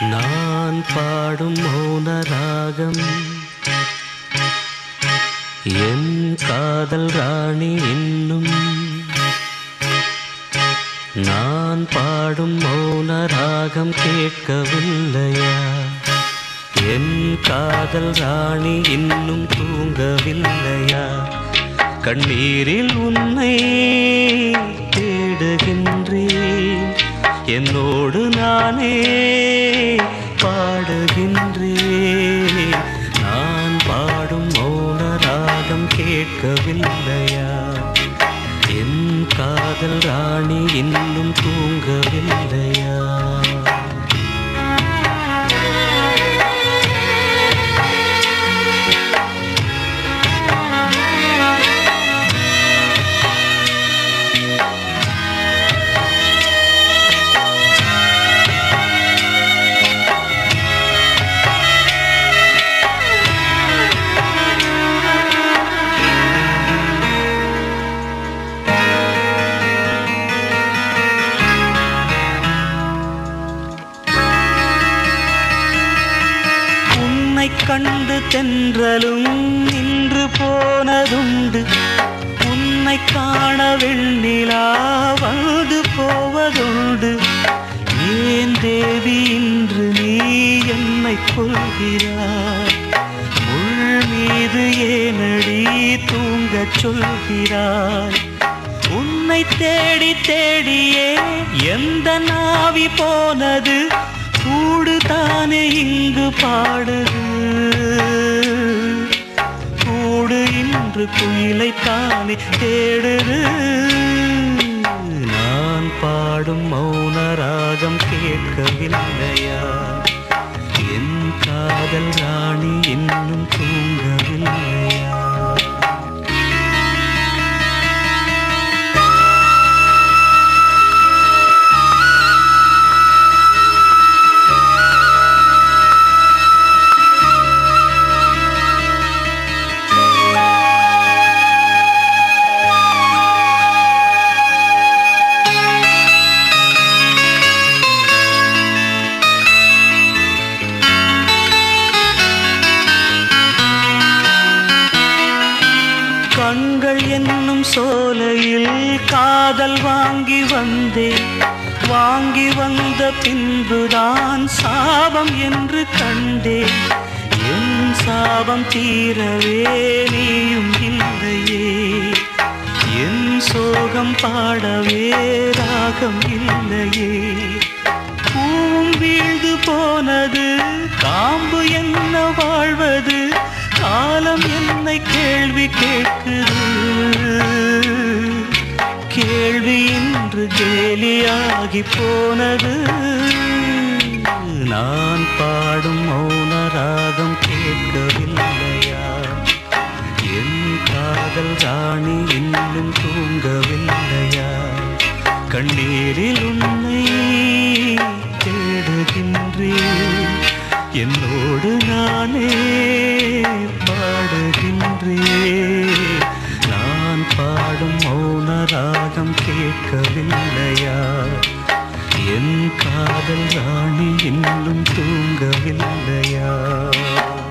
நான் பாடும் மௌன ராகம் என் காதல் ராணி இன்னும். நான் பாடும் மௌன ராகம் கேட்கவில்லையா? என் காதல் ராணி இன்னும் தூங்கவில்லையா? கண்ணீரில் உன்னை தேடுகின்றேன், என்னோடு நானே பாடுகின்றேன். நான் பாடும் மௌன ராகம் கேட்கவில்லையா? என் காதல் ராணி இன்னும் தூங்கவில்லையா? கண்டு தென்றலும் நின்று போனதுண்டு, உன்னை காண வெண்ணிலா வந்து போவதுண்டு. ஏன் தேவி இன்று நீ என்னை கொள்கிறாய்? முள் மீது ஏனடி தூங்கச் சொல்கிறாய்? உன்னை தேடி தேடியே எந்த நாவி போனது? கூடு தானே இங்கு பாடுது, கூடு இன்று குயிலை தானே தேடுது. நான் பாடும் மௌன ராகம் கேட்கவில்லையா? என் காதல் ராணி இன்னும் தூங்கவில்லையா? கண்கள் என்னும் சோலையில் காதல் வாங்கி வந்தேன், வாங்கி வந்த பின்புதான் சாபம் என்று கண்டேன். என் சாபம் தீரவே நீயும் இல்லையே, என் சோகம் பாடவே ராகம் இல்லையே. பூவும் வீழ்ந்து போனது, காம்பு என்ன வாழ்வது? காலம் என்னை கேள்வி கேட்குது, கேள்வி இன்று கேலியாகி போனது. நான் பாடும் மௌன ராகம் கேட்கவில்லையா? என் காதல் ராணி இன்னும் தூங்கவில்லையா? கண்ணீரில் உன்னை தேடுகின்றேன், என்னோடு நானே பாடுகின்றேன். நான் பாடும் மௌன ராகம் கேட்கவில்லையா? என் காதல் ராணி இன்னும் தூங்கவில்லையா?